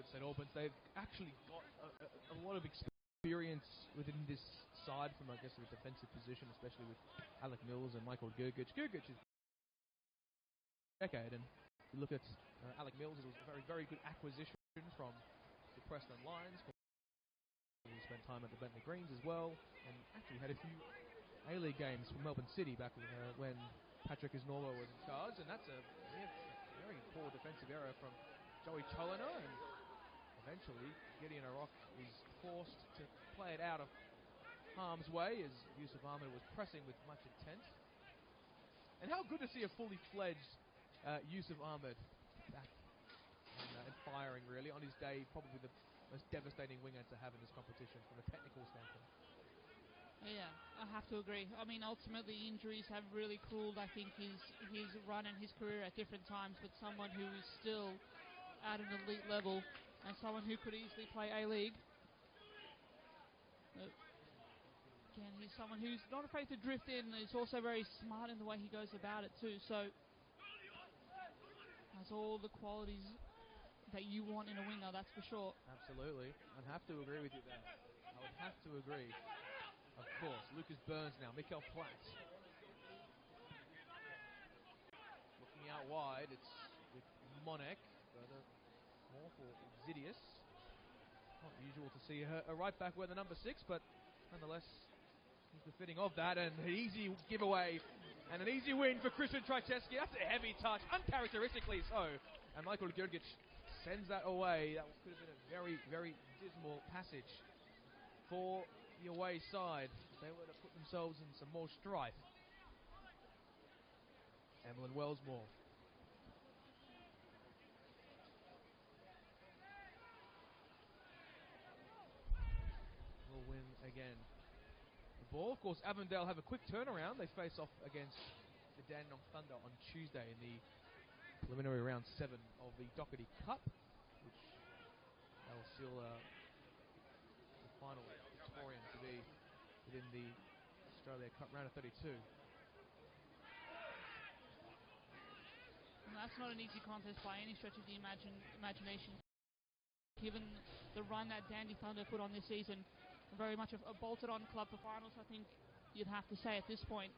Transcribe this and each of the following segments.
at St Albans. They've actually got a lot of experience within this side from, I guess, a defensive position, especially with Alec Mills and Michael Gergich. Gergich is a decade, and you look at Alec Mills, it was a very, very good acquisition from the Preston Lions. He spent time at the Bentley Greens as well, and actually had a few A-League games for Melbourne City back when Patrick Isnormo was in charge, and that's a very poor defensive error from Joey Cholina, and eventually Gideon Aroch is forced to play it out of harm's way as Yusuf Ahmed was pressing with much intent. And how good to see a fully fledged Yusuf Ahmed back and firing really on his day, probably the most devastating winger to have in this competition from a technical standpoint. Yeah, I have to agree. I mean, ultimately injuries have really cooled, I think, his run and his career at different times, but someone who is still at an elite level and someone who could easily play A-League. Again, he's someone who's not afraid to drift in, and he's also very smart in the way he goes about it too, so has all the qualities that you want in a winger, that's for sure. Absolutely. I'd have to agree with you there. I would have to agree. Of course, Lucas Burns now, Mikael Platt. Looking out wide, it's with Monek, further more for Zidius. Not usual to see a right back wear the number 6, but nonetheless, he's befitting of that, and an easy giveaway, and an easy win for Christian Trajceski. That's a heavy touch, uncharacteristically so, and Michael Gergich sends that away. That could have been a very, very dismal passage for the away side. They were to put themselves in some more strife. Emlyn Wellsmore. Will win again. The ball, of course, Avondale have a quick turnaround. They face off against the Dandenong Thunder on Tuesday in the preliminary round 7 of the Doherty Cup, which they will seal the final Victorian to be within the Australia Cup round of 32. And that's not an easy contest by any stretch of the imagination. Given the run that Dandy Thunder put on this season, very much a bolted-on club for finals, I think you'd have to say at this point.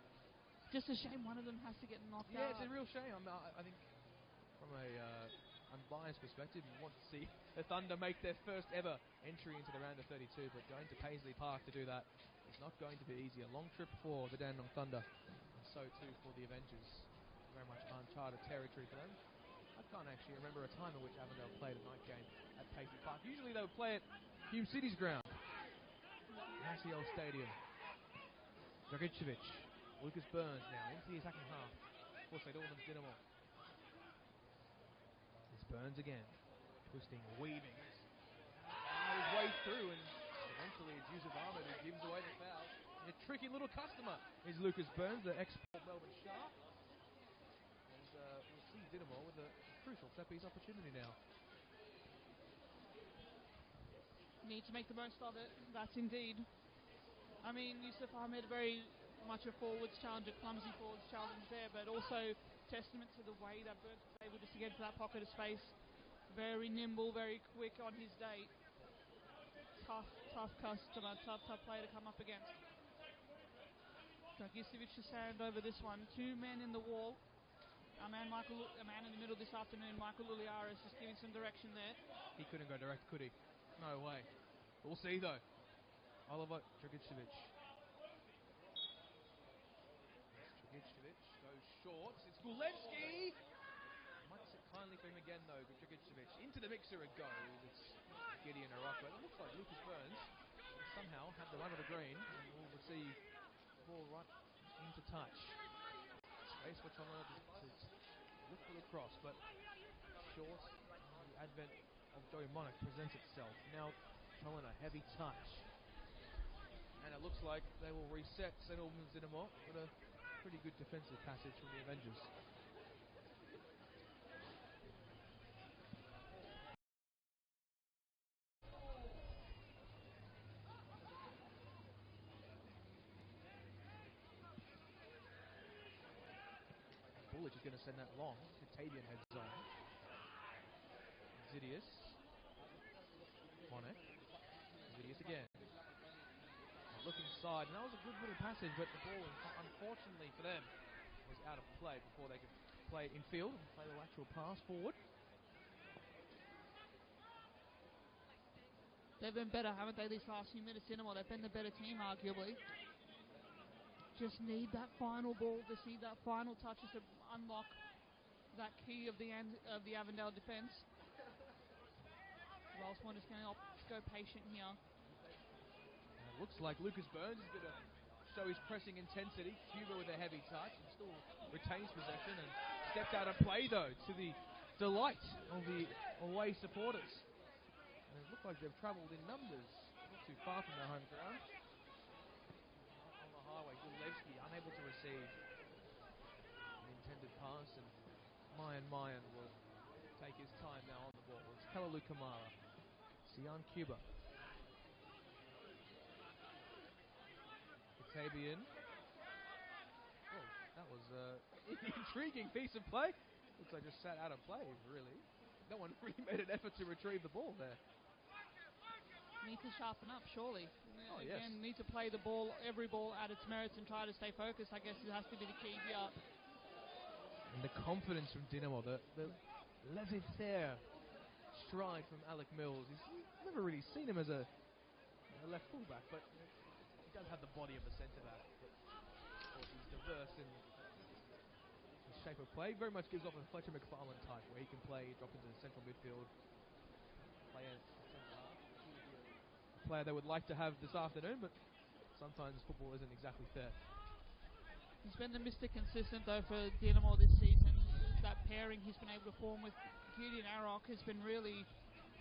Just a shame one of them has to get knocked out. Yeah, it's a real shame. I think from a unbiased perspective, you want to see the Thunder make their first ever entry into the round of 32, but going to Paisley Park to do that is not going to be easy. A long trip for the Dandenong Thunder, and so too for the Avengers. Very much uncharted territory for them. I can't actually remember a time in which Avondale played a night game at Paisley Park. Usually they would play at Hume City's ground. Massey Old Stadium. Dragicevic. Lucas Burns now into the attacking half. Of course, St Albans Dynamo. It's Burns again. Twisting, weaving. His way through, and eventually it's Yusuf Ahmed who gives away the foul. And a tricky little customer is Lucas Burns, the ex-Port Melbourne Shark. And we'll see Dynamo with a crucial set-piece opportunity now. Need to make the most of it, that's indeed. I mean, Yusuf Ahmed, very much a forwards challenger, clumsy forwards challenge there, but also testament to the way that Burns was able just to get to that pocket of space. Very nimble, very quick on his day. Tough customer, tough player to come up against. Dragicevic to hand over this one. 2 men in the wall. A man in the middle this afternoon, Michael Uliaris, just giving some direction there. He couldn't go direct, could he? No way. We'll see though. Oliver Dragicevic. Dragicevic goes short. It's Gulevski. Might sit kindly for him again though. Dragicevic into the mixer it goes. It's Gideon Aroch. It looks like Lucas Burns somehow had the run of the green, and we'll receive the ball right into touch. Space for Cholina to look for the cross, but short. The advent of Joey Monek presents itself. Now Cholina, heavy touch. And it looks like they will reset St Albans Dynamo with a pretty good defensive passage from the Avengers. Bullich is going to send that long. Tavian heads on. Zidius. Monek. Zidius again. Look inside, and that was a good little passage, but the ball, unfortunately for them, was out of play before they could play it in field and play the lateral pass forward. They've been better, haven't they, these last few minutes, Dinamo? They've been the better team, arguably. Just need that final ball, just need that final touch just to unlock that key of the Avondale defence. Wellsmore just going to go patient here. It looks like Lucas Burns is going to show his pressing intensity. Cuba with a heavy touch and still retains possession and steps out of play, though, to the delight of the away supporters. And it looks like they've travelled in numbers, not too far from their home ground. On the highway, Gulevsky unable to receive an intended pass, and Mayan will take his time now on the ball. It's Kalalu Kamara, Sian Cuba. Fabian. Oh, that was an intriguing piece of play. Looks like just sat out of play, really. No one really made an effort to retrieve the ball there. Need to sharpen up, surely. Oh, Again, yes. need to play the ball, every ball at its merits and try to stay focused. I guess it has to be the key here. And the confidence from Dinamo, the laissez-faire stride from Alec Mills. You've never really seen him as a left fullback, but he does have the body of a centre-back. Of course, he's diverse in his shape of play. Very much gives off a Fletcher McFarlane type, where he can play, drop into the central midfield, play as centre-half. A player they would like to have this afternoon, but sometimes football isn't exactly fair. He's been the Mr. Consistent, though, for Dinamo this season. That pairing he's been able to form with Gideon Arok has been really...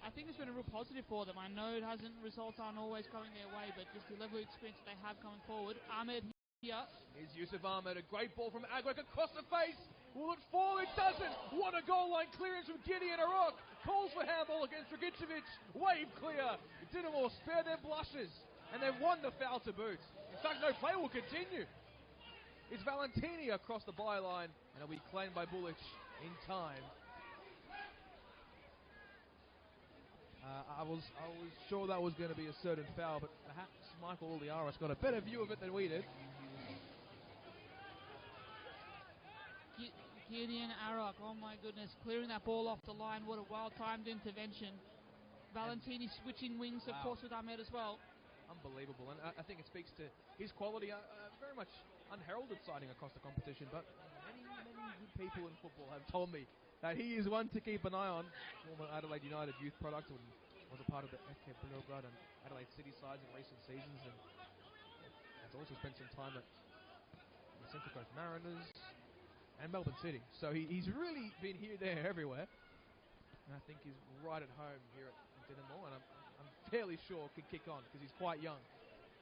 I think it's been a real positive for them. I know results aren't always going their way, but just the level of experience that they have coming forward. Ahmed here. Here's Yusuf Ahmed, a great ball from Agwek across the face. Will it fall? It doesn't. What a goal line clearance from Gideon Arok. Calls for handball against Dragicevic. Wave clear. Dinamo spare their blushes, and they've won the foul to boot. In fact, no play will continue. It's Valentini across the byline, and it'll be claimed by Bulic in time. I was sure that was going to be a certain foul, but perhaps Michael Oliaris got a better view of it than we did. Gideon Arok, oh my goodness, clearing that ball off the line. What a well-timed intervention. Valentini switching wings, of course, with Ahmed as well. Unbelievable, and I think it speaks to his quality. Very much unheralded sighting across the competition, but many good people in football have told me that he is one to keep an eye on. Former Adelaide United youth product, and was a part of the FK Beograd and Adelaide City sides in recent seasons, and has also spent some time at the Central Coast Mariners and Melbourne City. So he's really been here, there, everywhere, and I think he's right at home here at Dinamo, and I'm fairly sure could kick on because he's quite young,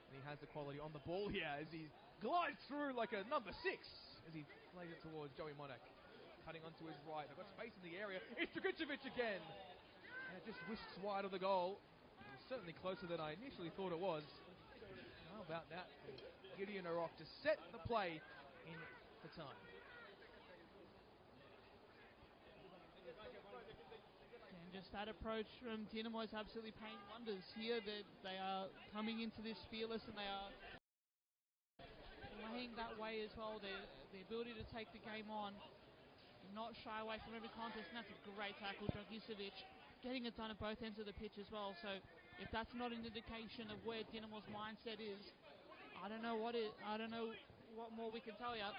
and he has the quality on the ball here as he glides through like a number 6 as he plays it towards Joey Monek. Cutting onto his right. They've got space in the area. It's Dragicevic again. And it just whisks wide of the goal. It was certainly closer than I initially thought it was. How about that? Gideon Arok to set the play in for time. And just that approach from Dinamo is absolutely paying wonders here. They are coming into this fearless, and they are playing that way as well. The ability to take the game on, not shy away from every contest, and that's a great tackle. Dragicevic getting it done at both ends of the pitch as well. So if that's not an indication of where Dinamo's mindset is, I don't know what more we can tell you.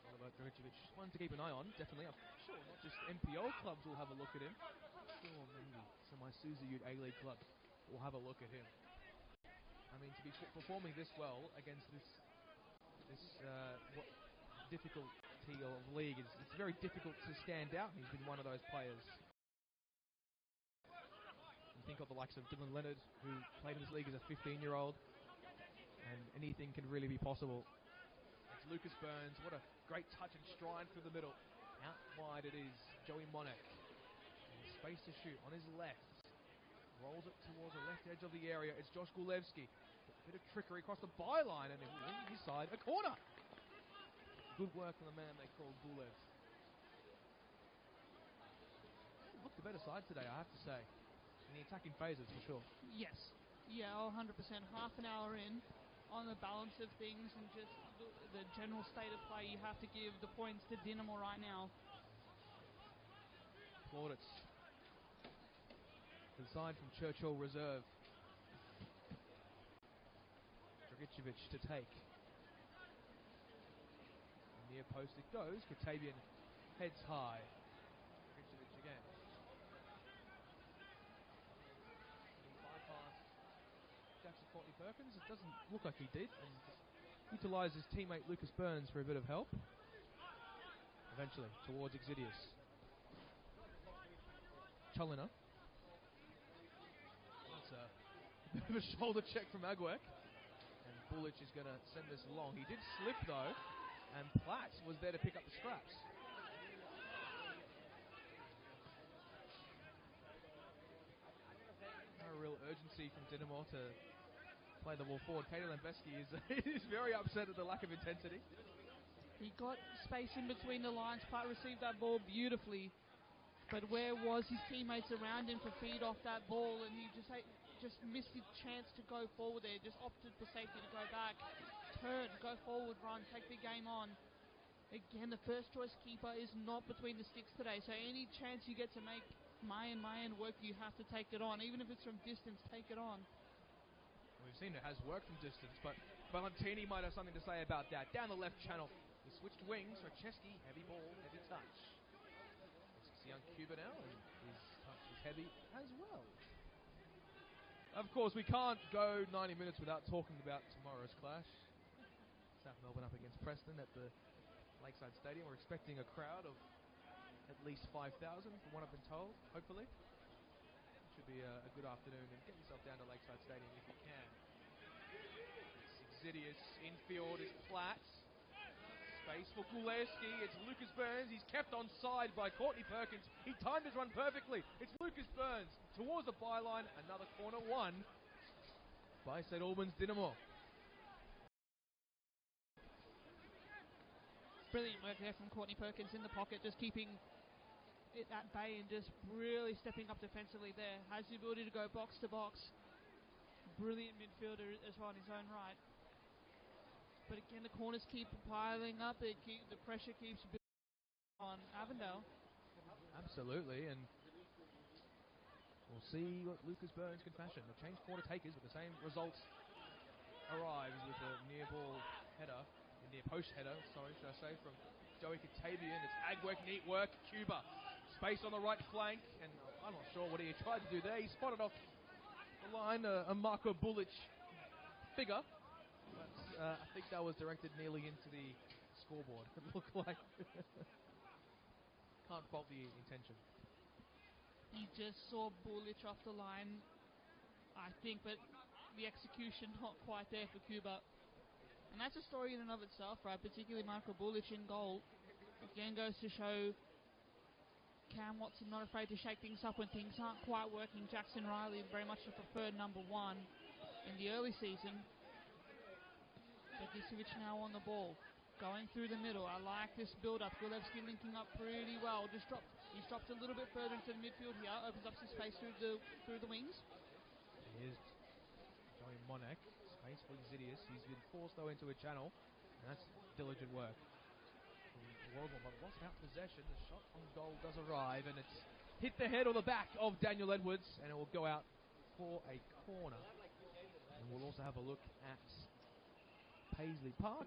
What about Dragicevic? One to keep an eye on, definitely. I'm sure not just MPO clubs will have a look at him. I'm sure maybe some Isuzu Youth A-League clubs will have a look at him. I mean, to be performing this well against this difficulty of league, it's very difficult to stand out. He's been one of those players. You think of the likes of Dylan Leonard, who played in this league as a 15-year-old, and anything can really be possible. It's Lucas Burns. What a great touch and stride through the middle. Out wide it is Joey Monek. Space to shoot on his left. Rolls it towards the left edge of the area. It's Josh Gulevsky. A bit of trickery across the byline, and on his side, a corner. Good work from the man they call Gulev. Looked the better side today, I have to say. in the attacking phases for sure. Yes. Yeah, 100%. Half an hour in on the balance of things and just the general state of play, you have to give the points to Dinamo right now. Plaudits. Inside from Churchill Reserve. Dragicevic to take. Near post it goes. Katavian heads high. Dragicevic again. He bypassed Jackson Courtney Perkins. It doesn't look like he did. And utilised his teammate Lucas Burns for a bit of help. Eventually, towards Exidius. Chalina. That's a bit of a shoulder check from Agwek. And Bullich is going to send this long. He did slip though, and Platt was there to pick up the scraps. No real urgency from Dinamo to play the ball forward. Katie Lambeski is very upset at the lack of intensity. He got space in between the lines. Platt received that ball beautifully. But where was his teammates around him to feed off that ball, and he just missed his chance to go forward there. Just opted for safety to go back, turn, go forward, run, take the game on. Again, the first choice keeper is not between the sticks today, so any chance you get to make Mayan work, you have to take it on. Even if it's from distance, take it on. We've seen it has worked from distance, but Valentini might have something to say about that. Down the left channel, he switched wings. Racheski, heavy ball, heavy touch. It's young Cuba now, and his touch is heavy as well. Of course, we can't go 90 minutes without talking about tomorrow's clash. South Melbourne up against Preston at the Lakeside Stadium. We're expecting a crowd of at least 5,000 from what I've been told, hopefully. It should be a good afternoon, and get yourself down to Lakeside Stadium if you can. It's Exidius, infield is Platt. Space for Gulewski, it's Lucas Burns, he's kept onside by Courtney Perkins. He timed his run perfectly. It's Lucas Burns towards the byline, another corner won by St Albans Dinamo. Brilliant work there from Courtney Perkins in the pocket, just keeping it at bay and just really stepping up defensively there. Has the ability to go box to box. Brilliant midfielder as well in his own right. But again, the corners keep piling up. The pressure keeps building on Avondale. Absolutely, and we'll see what Lucas Burns can fashion. They've changed quarter takers, but the same results arrives with a near ball header, a near post header, should I say, from Joey Katavian. It's Agwek, neat work. Cuba, space on the right flank, and I'm not sure what he tried to do there. He spotted off the line a Marko Bullich figure. I think that was directed nearly into the scoreboard. It looked like. Can't fault the intention. He just saw Bullich off the line, I think, but the execution not quite there for Cuba. And that's a story in and of itself, right? Particularly Marko Bullich in goal. Again, goes to show Cam Watson not afraid to shake things up when things aren't quite working. Jackson Riley very much the preferred number one in the early season. Dragicevic now on the ball, going through the middle. I like this build-up. Gulewski linking up pretty well. He's dropped a little bit further into the midfield here. Opens up some space through the wings. Here's Joey Monek. Space for Exidius. He's been forced though into a channel, and that's diligent work. Warble, but lost out possession. The shot on goal does arrive, and it's hit the head or the back of Daniel Edwards, and it will go out for a corner. And we'll also have a look at Paisley Park.